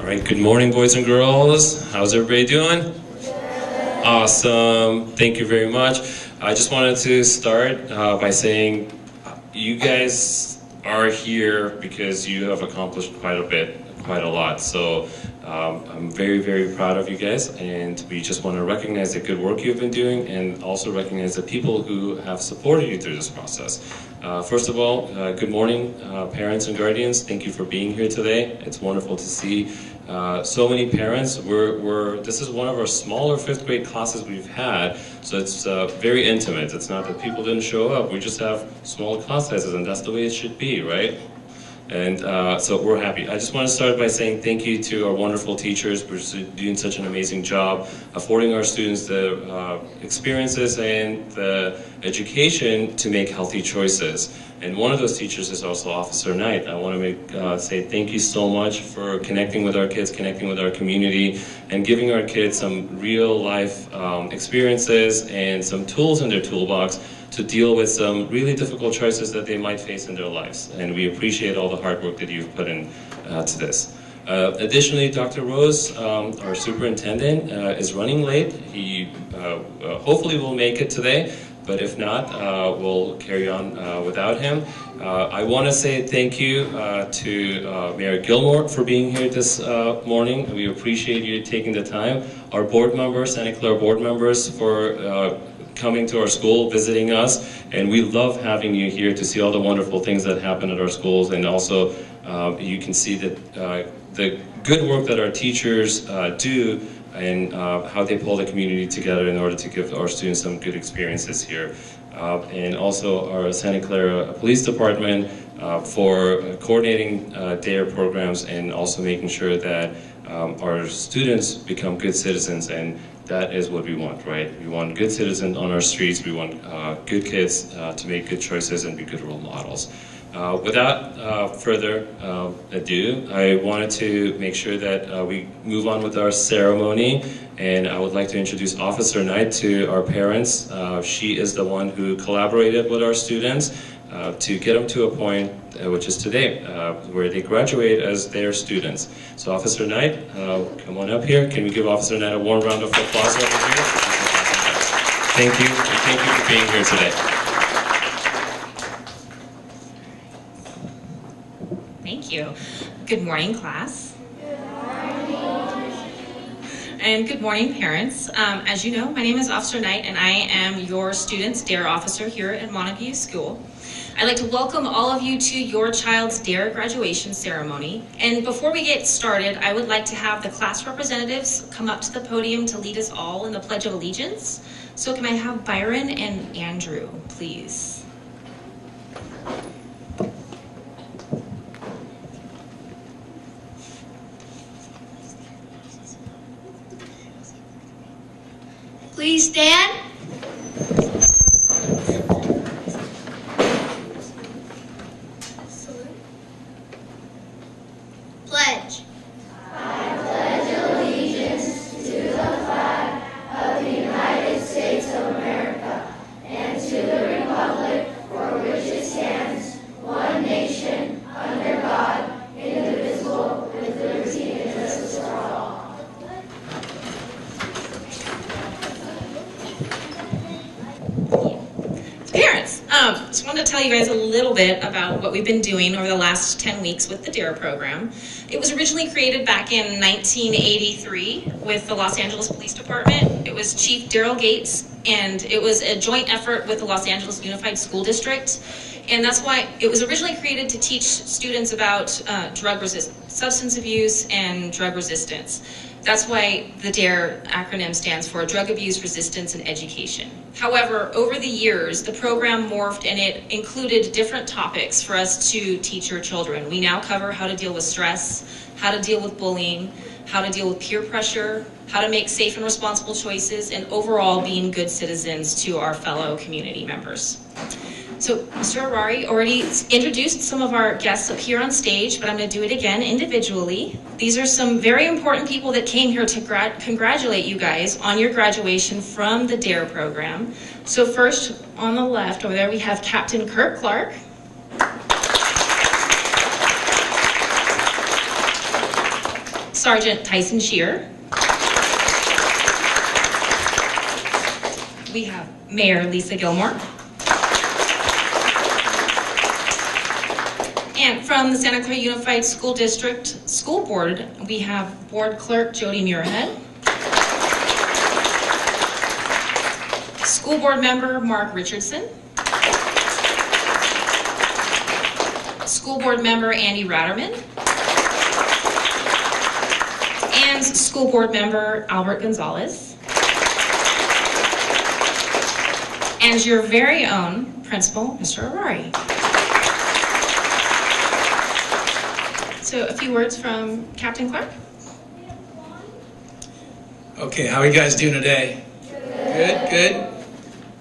All right, good morning, boys and girls. How's everybody doing? Awesome. Thank you very much. I just wanted to start by saying you guys are here because you have accomplished quite a lot. So I'm very, very proud of you guys, and we just want to recognize the good work you've been doing and also recognize the people who have supported you through this process. First of all, good morning, parents and guardians. Thank you for being here today. It's wonderful to see so many parents. This is one of our smaller 5th grade classes we've had, so it's very intimate. It's not that people didn't show up. We just have small class sizes, and that's the way it should be, right? And so we're happy. I just want to start by saying thank you to our wonderful teachers for doing such an amazing job, affording our students the experiences and the education to make healthy choices. And one of those teachers is also Officer Knight. I want to say thank you so much for connecting with our kids, connecting with our community, and giving our kids some real life experiences and some tools in their toolbox to deal with some really difficult choices that they might face in their lives. And we appreciate all the hard work that you've put in to this. Additionally, Dr. Rose, our superintendent, is running late. He hopefully will make it today, but if not, we'll carry on without him. I want to say thank you to Mayor Gilmore for being here this morning. We appreciate you taking the time. Our board members, Santa Clara board members, for coming to our school, visiting us, and we love having you here to see all the wonderful things that happen at our schools, and also you can see that the good work that our teachers do and how they pull the community together in order to give our students some good experiences here. And also our Santa Clara Police Department for coordinating DARE programs and also making sure that our students become good citizens, and that is what we want, right? We want good citizens on our streets. We want good kids to make good choices and be good role models. Without further ado, I wanted to make sure that we move on with our ceremony, and I would like to introduce Officer Knight to our parents. She is the one who collaborated with our students to get them to a point, which is today, where they graduate as their students. So Officer Knight, come on up here. Can we give Officer Knight a warm round of applause over here? Thank you, and thank you for being here today. Thank you. Good morning, class. Good morning. And good morning, parents. As you know, my name is Officer Knight, and I am your student's DARE officer here at Montague School. I'd like to welcome all of you to your child's DARE graduation ceremony. And before we get started, I would like to have the class representatives come up to the podium to lead us all in the Pledge of Allegiance. So can I have Byron and Andrew, please? Please stand. Salute. Pledge. I pledge allegiance to the flag of the United States of America and to the republic for which it stands, one nation, under God, indivisible, with liberty and justice for all. Parents, just wanted to tell you guys a little bit about what we've been doing over the last 10 weeks with the DARE program. It was originally created back in 1983 with the Los Angeles Police Department. It was Chief Daryl Gates, and it was a joint effort with the Los Angeles Unified School District. And that's why it was originally created to teach students about substance abuse and drug resistance. That's why the DARE acronym stands for Drug Abuse Resistance and Education. However, over the years, the program morphed and it included different topics for us to teach our children. We now cover how to deal with stress, how to deal with bullying, how to deal with peer pressure, how to make safe and responsible choices, and overall being good citizens to our fellow community members. So Mr. Harari already introduced some of our guests up here on stage, but I'm going to do it again individually. These are some very important people that came here to congratulate you guys on your graduation from the DARE program. So first, on the left over there, we have Captain Kirk Clark. Sergeant Tyson Shear. We have Mayor Lisa Gilmore. And from the Santa Clara Unified School District School Board, we have Board Clerk Jody Muirhead. School Board Member Mark Richardson. School Board Member Andy Ratterman. And School Board Member Albert Gonzalez. And your very own Principal, Mr. Arari. So a few words from Captain Clark. Okay, how are you guys doing today? Good, good.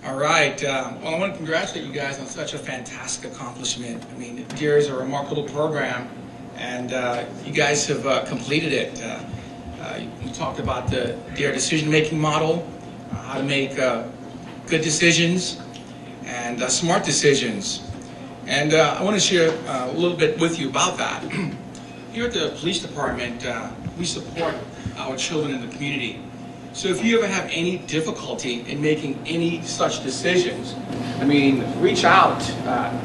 All right. Well, I want to congratulate you guys on such a fantastic accomplishment. I mean, DARE is a remarkable program, and you guys have completed it. You talked about the DARE decision-making model, how to make good decisions and smart decisions. And I want to share a little bit with you about that. Here at the police department, we support our children in the community. So if you ever have any difficulty in making any such decisions, I mean, reach out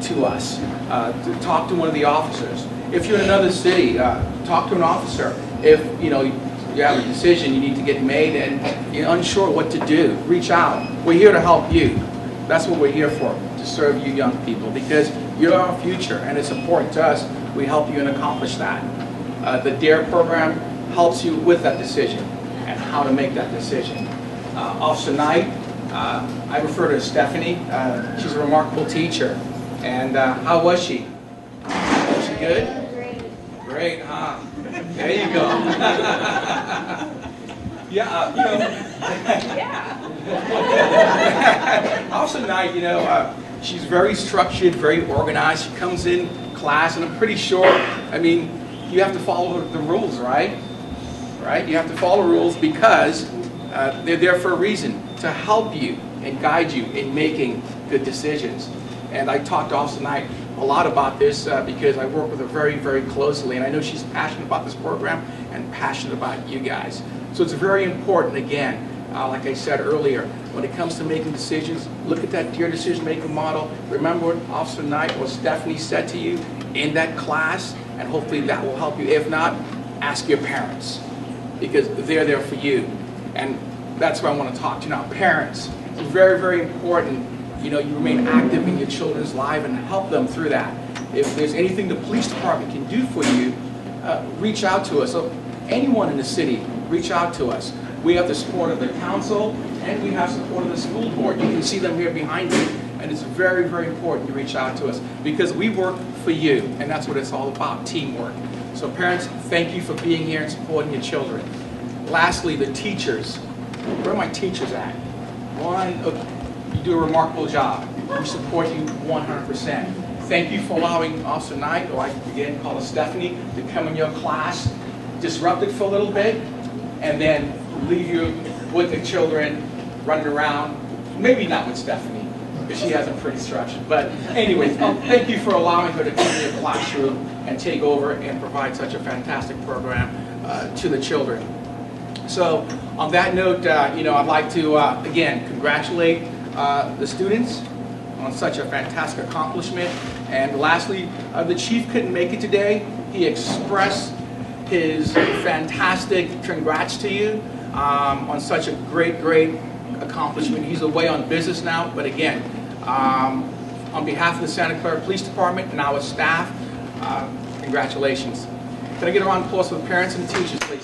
to us, to talk to one of the officers. If you're in another city, talk to an officer. If you have a decision you need to get made and you're unsure what to do, reach out. We're here to help you. That's what we're here for, to serve you young people, because you're our future and it's important to us. We help you and accomplish that. The DARE program helps you with that decision and how to make that decision. Officer Knight, I refer to as Stephanie. She's a remarkable teacher. And how was she? Was she good? Great. Great, huh? There you go. Yeah, Officer Knight, she's very structured, very organized. She comes in class, and I'm pretty sure, I mean, you have to follow the rules, right? Right? You have to follow rules because they're there for a reason, to help you and guide you in making good decisions. And I talked to Officer Knight a lot about this because I work with her very, very closely, and I know she's passionate about this program and passionate about you guys. So it's very important, again, like I said earlier, when it comes to making decisions, look at that DARE decision-making model. Remember what Officer Knight or Stephanie said to you in that class, and hopefully that will help you. If not, ask your parents, because they're there for you. And that's what I want to talk to now. Parents, it's very, very important, you remain active in your children's life and help them through that. If there's anything the police department can do for you, reach out to us. So anyone in the city, reach out to us. We have the support of the council, and we have support of the school board. You can see them here behind me, and it's very, very important you reach out to us because we work for you, and that's what it's all about, teamwork. So parents, thank you for being here and supporting your children. Lastly, the teachers. Where are my teachers at? You do a remarkable job. We support you 100%. Thank you for allowing Officer Knight, or I again call her Stephanie, to come in your class, disrupt it for a little bit, and then leave you with the children running around. Maybe not with Stephanie, because she has a pretty structure. But anyways, thank you for allowing her to come in your classroom and take over and provide such a fantastic program to the children. So on that note, I'd like to, again, congratulate the students on such a fantastic accomplishment. And lastly, the chief couldn't make it today. He expressed his fantastic congrats to you on such a great, great accomplishment. He's away on business now, but again, on behalf of the Santa Clara Police Department and our staff, congratulations. Can I get a round of applause for the parents and the teachers, please?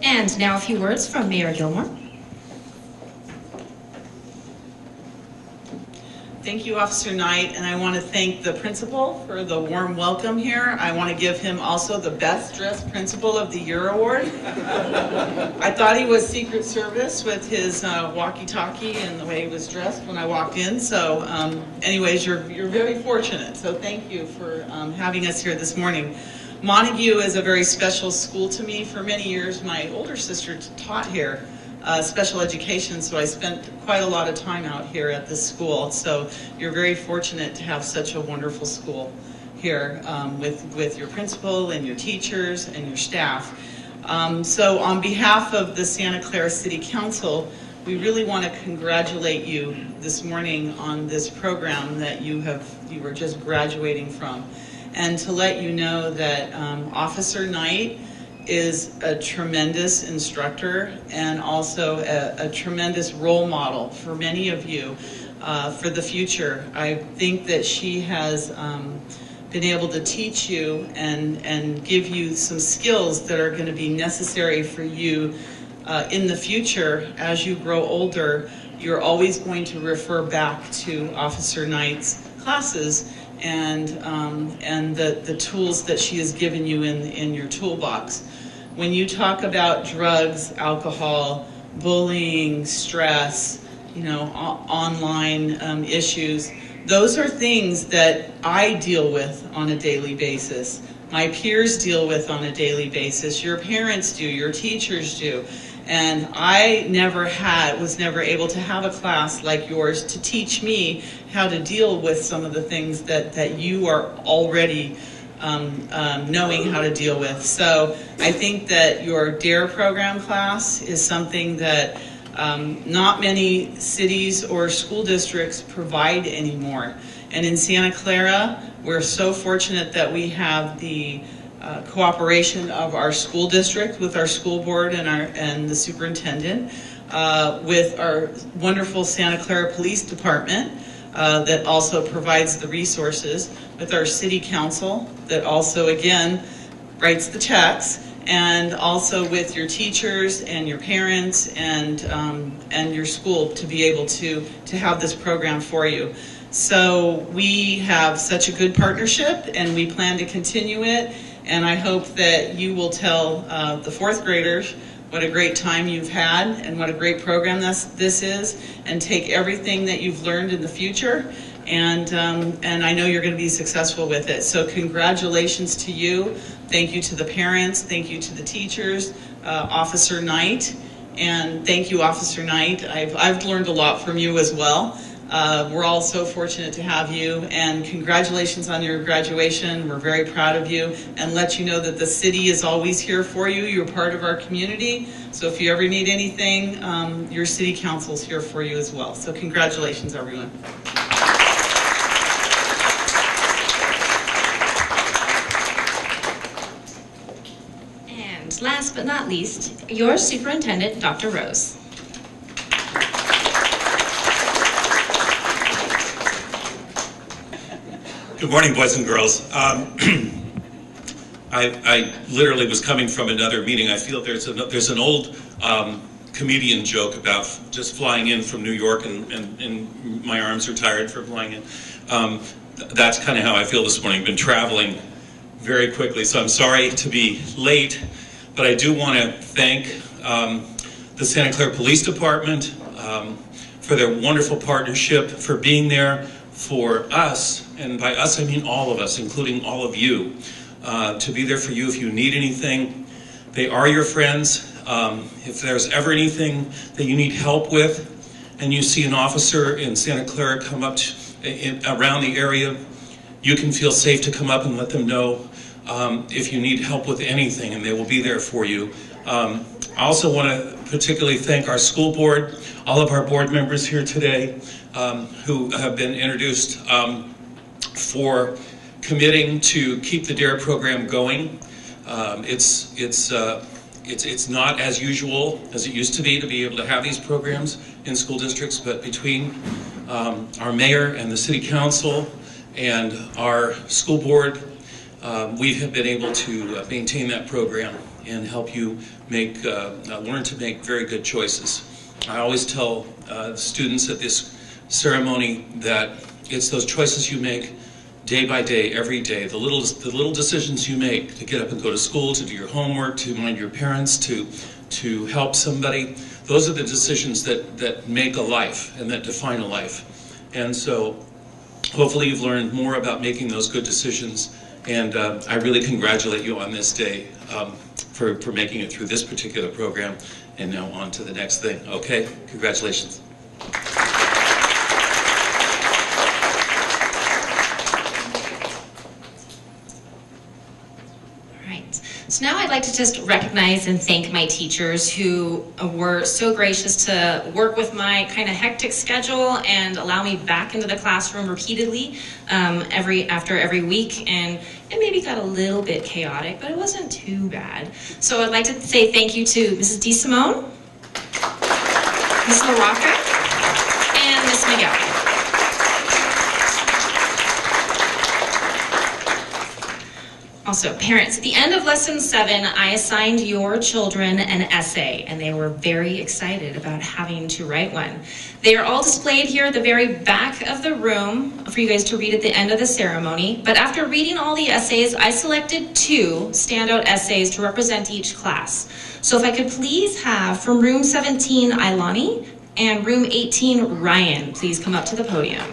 And now a few words from Mayor Gilmore. Thank you, Officer Knight, and I want to thank the principal for the warm welcome here. I want to give him also the Best Dressed Principal of the Year award. I thought he was Secret Service with his walkie-talkie and the way he was dressed when I walked in. So anyways, you're very fortunate. So thank you for having us here this morning. Montague is a very special school to me. For many years, my older sister taught here. special education, so I spent quite a lot of time out here at this school. So you're very fortunate to have such a wonderful school here with your principal and your teachers and your staff. So on behalf of the Santa Clara City Council, we really want to congratulate you this morning on this program that you were just graduating from, and to let you know that Officer Knight is a tremendous instructor and also a tremendous role model for many of you for the future. I think that she has been able to teach you and give you some skills that are going to be necessary for you in the future. As you grow older, you're always going to refer back to Officer Knight's classes and the tools that she has given you in your toolbox. When you talk about drugs, alcohol, bullying, stress, online issues, those are things that I deal with on a daily basis. My peers deal with on a daily basis. Your parents do, your teachers do. And I was never able to have a class like yours to teach me how to deal with some of the things that you are already knowing how to deal with. So I think that your DARE program class is something that not many cities or school districts provide anymore. And in Santa Clara, we're so fortunate that we have the cooperation of our school district with our school board and the superintendent, with our wonderful Santa Clara Police Department that also provides the resources, with our city council that also again writes the checks, and also with your teachers and your parents and your school to be able to have this program for you. So we have such a good partnership, and we plan to continue it. And I hope that you will tell the fourth graders what a great time you've had and what a great program this is, and take everything that you've learned in the future. And I know you're going to be successful with it. So congratulations to you. Thank you to the parents. Thank you to the teachers, Officer Knight. And thank you, Officer Knight. I've learned a lot from you as well. We're all so fortunate to have you, and congratulations on your graduation. We're very proud of you, and let you know that the city is always here for you. You're part of our community, so if you ever need anything, your city council's here for you as well. So congratulations, everyone. And last but not least, your superintendent, Dr. Rose. Good morning, boys and girls. I literally was coming from another meeting. I feel there's an old comedian joke about just flying in from New York and my arms are tired for flying in. That's kind of how I feel this morning. I've been traveling very quickly, so I'm sorry to be late, but I do want to thank the Santa Clara Police Department for their wonderful partnership, for being there for us, and by us I mean all of us, including all of you, to be there for you if you need anything. They are your friends. If there's ever anything that you need help with, and you see an officer in Santa Clara come up around the area, you can feel safe to come up and let them know if you need help with anything, and they will be there for you. I also want to particularly thank our school board, all of our board members here today, who have been introduced, for committing to keep the DARE program going. It's not as usual as it used to be able to have these programs in school districts, but between our mayor and the city council and our school board, we have been able to maintain that program and help you learn to make very good choices. I always tell students at this ceremony that it's those choices you make day by day, every day, the little decisions you make to get up and go to school, to do your homework, to mind your parents, to help somebody. Those are the decisions that make a life and that define a life. And so hopefully you've learned more about making those good decisions, and I really congratulate you on this day for making it through this particular program. and now on to the next thing. Okay, congratulations. So now I'd like to just recognize and thank my teachers who were so gracious to work with my kind of hectic schedule and allow me back into the classroom repeatedly after every week. And it maybe got a little bit chaotic, but it wasn't too bad. So I'd like to say thank you to Mrs. DeSimone, Ms. LaRocca, and Ms. Miguel. Also, parents, at the end of lesson 7, I assigned your children an essay, and they were very excited about having to write one. They are all displayed here at the very back of the room for you guys to read at the end of the ceremony. But after reading all the essays, I selected 2 standout essays to represent each class. So if I could please have from room 17, Ilani, and room 18, Ryan, please come up to the podium.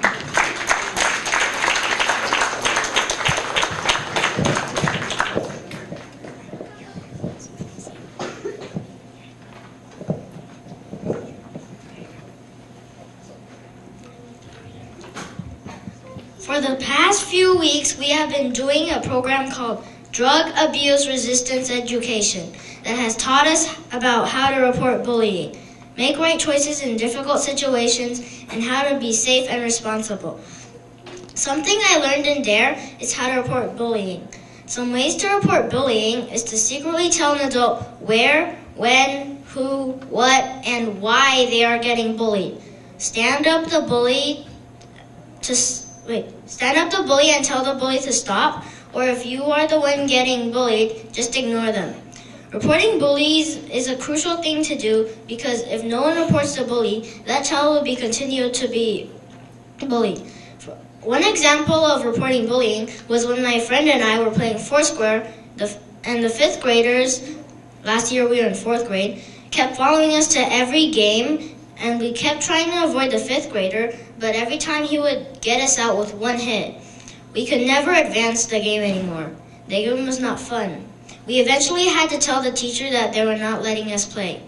For the past few weeks, we have been doing a program called Drug Abuse Resistance Education that has taught us about how to report bullying, make right choices in difficult situations, and how to be safe and responsible. Something I learned in DARE is how to report bullying. Some ways to report bullying is to secretly tell an adult where, when, who, what, and why they are getting bullied. Stand up the bully and tell the bully to stop, or if you are the one getting bullied, just ignore them. Reporting bullies is a crucial thing to do because if no one reports the bully, that child will be continued to be bullied. One example of reporting bullying was when my friend and I were playing Foursquare, and the 5th graders, last year we were in 4th grade, kept following us to every game, and we kept trying to avoid the 5th grader, but every time he would get us out with one hit. We could never advance the game anymore. The game was not fun. We eventually had to tell the teacher that they were not letting us play.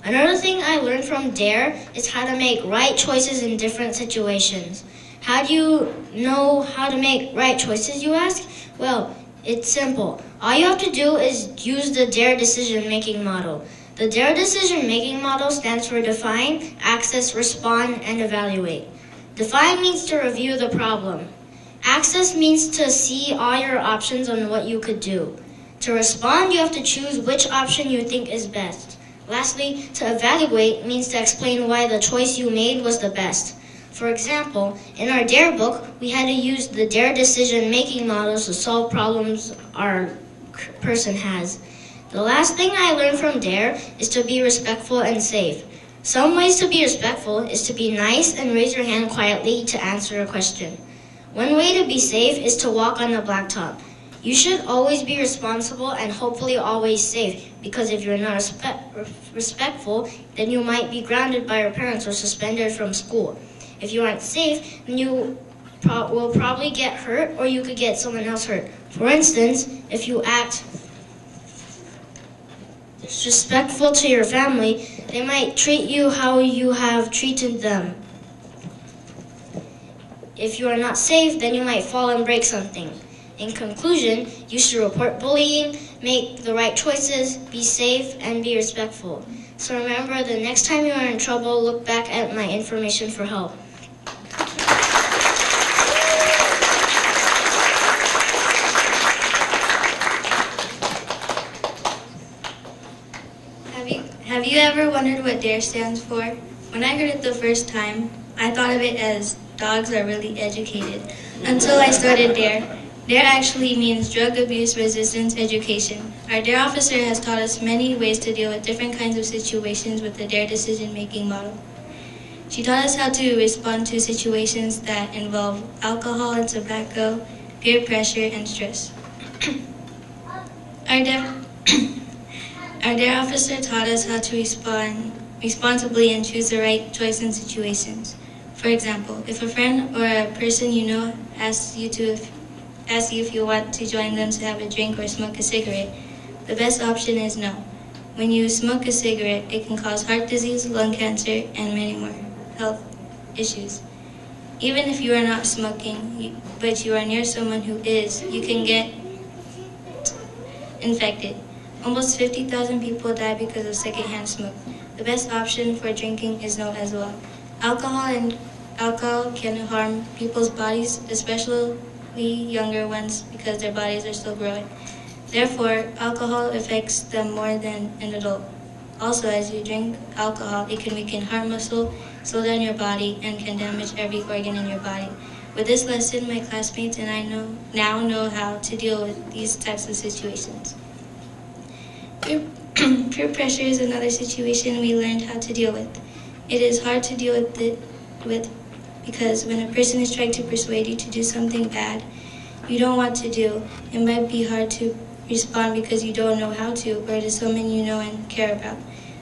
Another thing I learned from DARE is how to make right choices in different situations. How do you know how to make right choices, you ask? Well, it's simple. All you have to do is use the DARE decision-making model. The DARE decision-making model stands for define, access, respond, and evaluate. Define means to review the problem. Access means to see all your options on what you could do. To respond, you have to choose which option you think is best. Lastly, to evaluate means to explain why the choice you made was the best. For example, in our DARE book, we had to use the DARE decision-making models to solve problems our person has. The last thing I learned from DARE is to be respectful and safe. Some ways to be respectful is to be nice and raise your hand quietly to answer a question. One way to be safe is to walk on the blacktop. You should always be responsible and hopefully always safe, because if you're not respectful, then you might be grounded by your parents or suspended from school. If you aren't safe, then you will probably get hurt or you could get someone else hurt. For instance, if you act disrespectful to your family, they might treat you how you have treated them. If you are not safe, then you might fall and break something. In conclusion, you should report bullying, make the right choices, be safe, and be respectful. So remember, the next time you are in trouble, look back at my information for help. Have you ever wondered what DARE stands for? When I heard it the first time, I thought of it as dogs are really educated. Until I started DARE. DARE actually means Drug Abuse Resistance Education. Our DARE officer has taught us many ways to deal with different kinds of situations with the DARE decision-making model. She taught us how to respond to situations that involve alcohol and tobacco, peer pressure, and stress. Our DARE officer taught us how to respond responsibly and choose the right choice in situations. For example, if a friend or a person you know asks you if you want to join them to have a drink or smoke a cigarette, the best option is no. When you smoke a cigarette, it can cause heart disease, lung cancer, and many more health issues. Even if you are not smoking, but you are near someone who is, you can get infected. Almost 50,000 people die because of secondhand smoke. The best option for drinking is no as well. Alcohol can harm people's bodies, especially younger ones, because their bodies are still growing. Therefore, alcohol affects them more than an adult. Also, as you drink alcohol, it can weaken heart muscle, slow down your body, and can damage every organ in your body. With this lesson, my classmates and I now know how to deal with these types of situations. Peer pressure is another situation we learned how to deal with. It is hard to deal with because when a person is trying to persuade you to do something bad you don't want to do, it might be hard to respond because you don't know how to, or to someone you know and care about.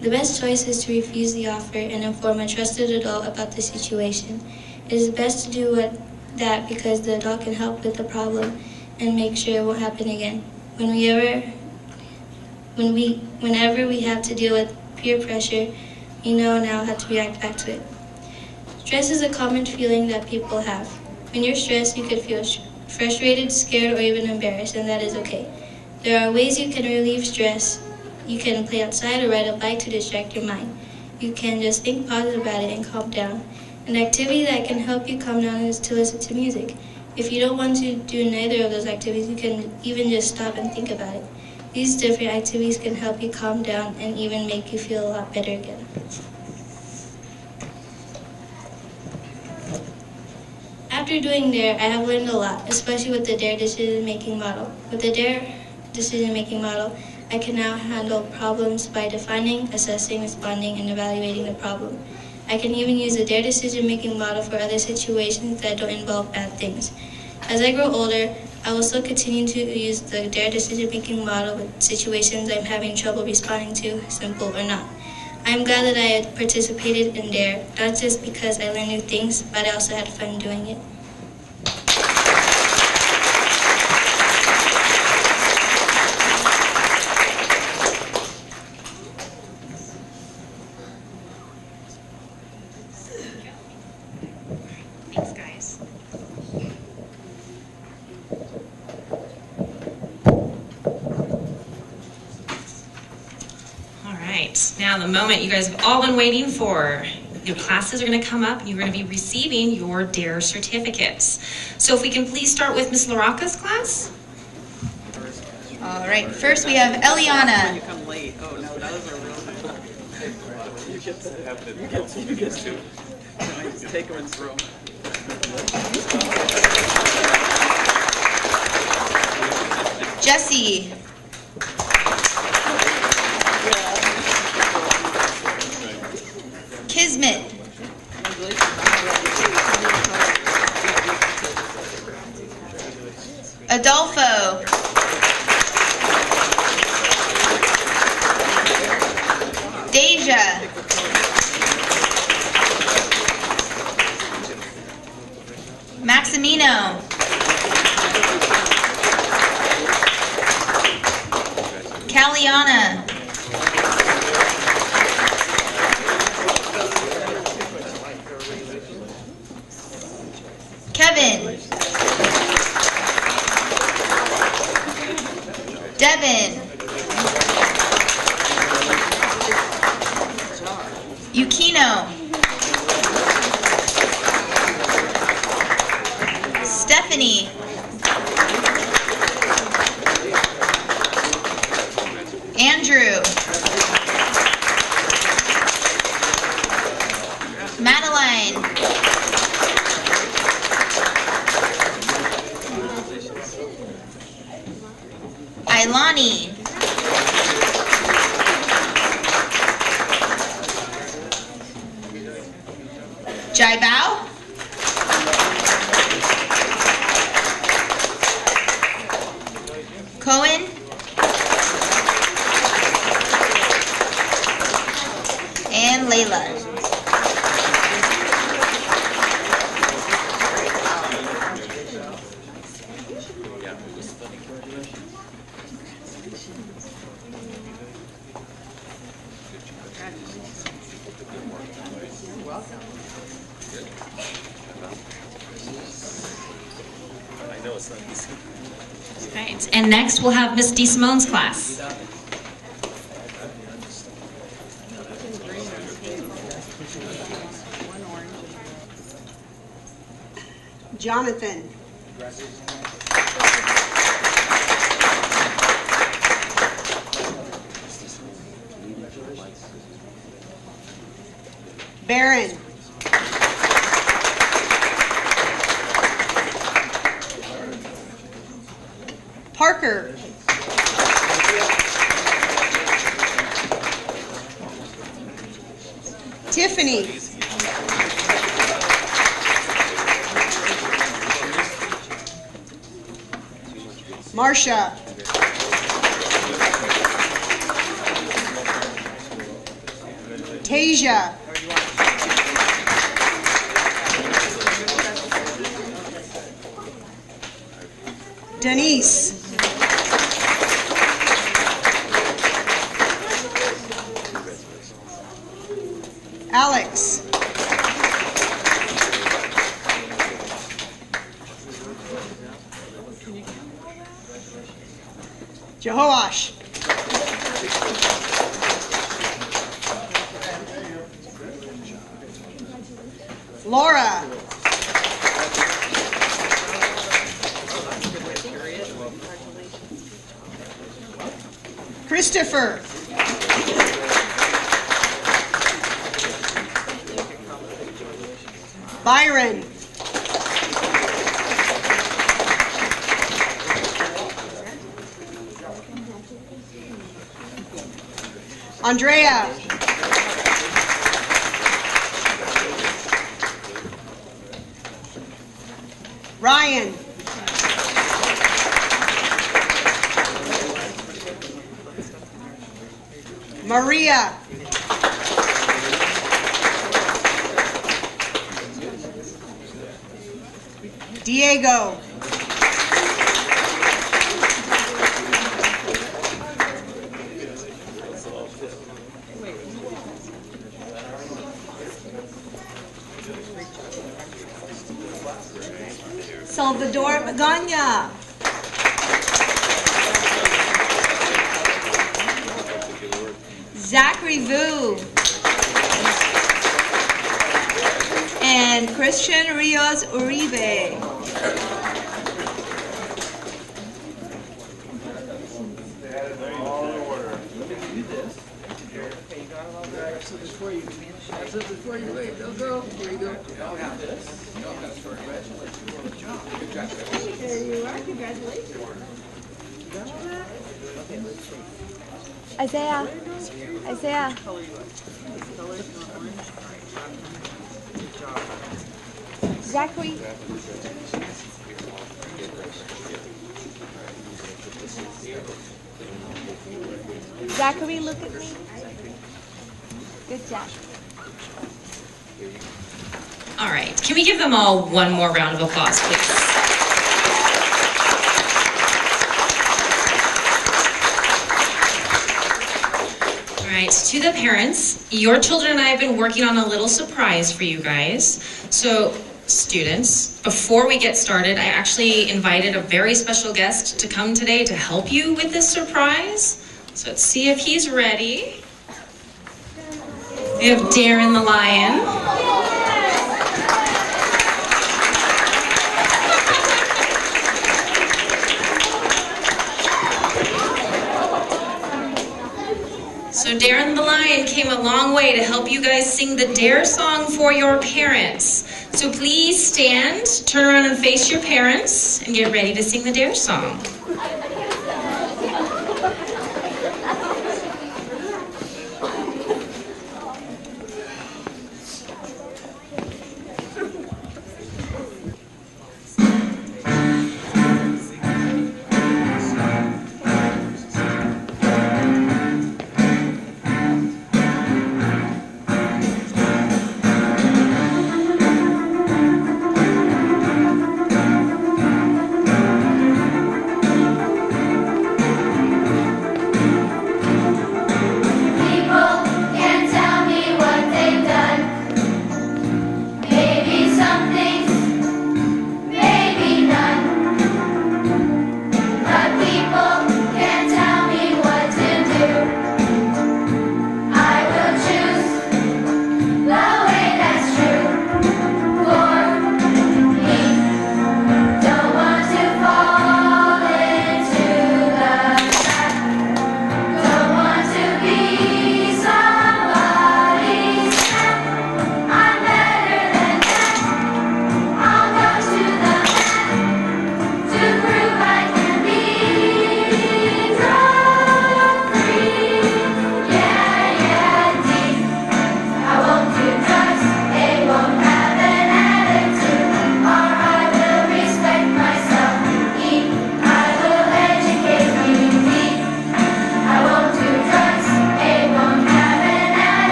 The best choice is to refuse the offer and inform a trusted adult about the situation. It is best to do that because the adult can help with the problem and make sure it won't happen again. Whenever we have to deal with peer pressure, we know now how to react back to it. Stress is a common feeling that people have. When you're stressed, you could feel frustrated, scared, or even embarrassed, and that is okay. There are ways you can relieve stress. You can play outside or ride a bike to distract your mind. You can just think positive about it and calm down. An activity that can help you calm down is to listen to music. If you don't want to do neither of those activities, you can even just stop and think about it. These different activities can help you calm down and even make you feel a lot better again. After doing DARE, I have learned a lot, especially with the DARE decision-making model. With the DARE decision-making model, I can now handle problems by defining, assessing, responding, and evaluating the problem. I can even use the DARE decision-making model for other situations that don't involve bad things. As I grow older, I will still continue to use the DARE decision-making model with situations I'm having trouble responding to, simple or not. I'm glad that I had participated in DARE, not just because I learned new things, but I also had fun doing it. Thanks, guys. All right, now the moment you guys have all been waiting for. Your classes are going to come up and you're going to be receiving your DARE certificates. So if we can please start with Ms. LaRocca's class. All right, first we have Eliana. You come late. Oh, no, those are really You get to. I just take them and throw them. Jesse. Kismet. Adolfo. Deja. Maximino. Caliana. Kevin. Devin. Yukino. Stephanie. Andrew. Madeline. Ilani. Jaibao. Cohen. And Layla. I know it's not easy. Right. And next we'll have Miss DeSimone's class. Jonathan. Baron. Parker. Tiffany. Marsha. Tasia. Denise. Alex. Jehoash. Laura. Christopher. Byron. Andrea. Ryan. Maria. Diego. Salvador Magana. Zachary Vu. And Christian Rios Uribe. Isaiah. Isaiah. Zachary. Zachary, look at me. Good job. All right. Can we give them all one more round of applause, please? All right, to the parents, your children and I have been working on a little surprise for you guys. So, students, before we get started, I actually invited a very special guest to come today to help you with this surprise. So let's see if he's ready. We have Darren the Lion. So Darren the Lion came a long way to help you guys sing the Dare song for your parents. So please stand, turn around and face your parents, and get ready to sing the Dare song.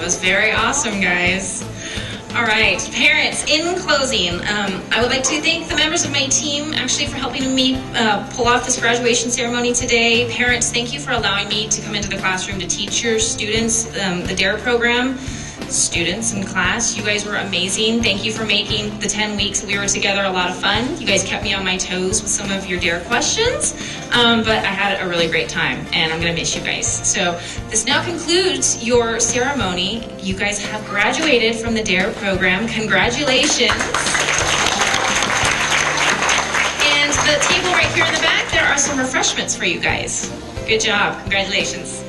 That was very awesome, guys. All right, parents, in closing, I would like to thank the members of my team actually for helping me pull off this graduation ceremony today. Parents, thank you for allowing me to come into the classroom to teach your students the DARE program. Students in class, you guys were amazing. Thank you for making the 10 weeks that we were together a lot of fun. You guys kept me on my toes with some of your DARE questions, but I had a really great time, and I'm gonna miss you guys. So this now concludes your ceremony. You guys have graduated from the DARE program. Congratulations. And the table right here in the back, there are some refreshments for you guys. Good job, congratulations.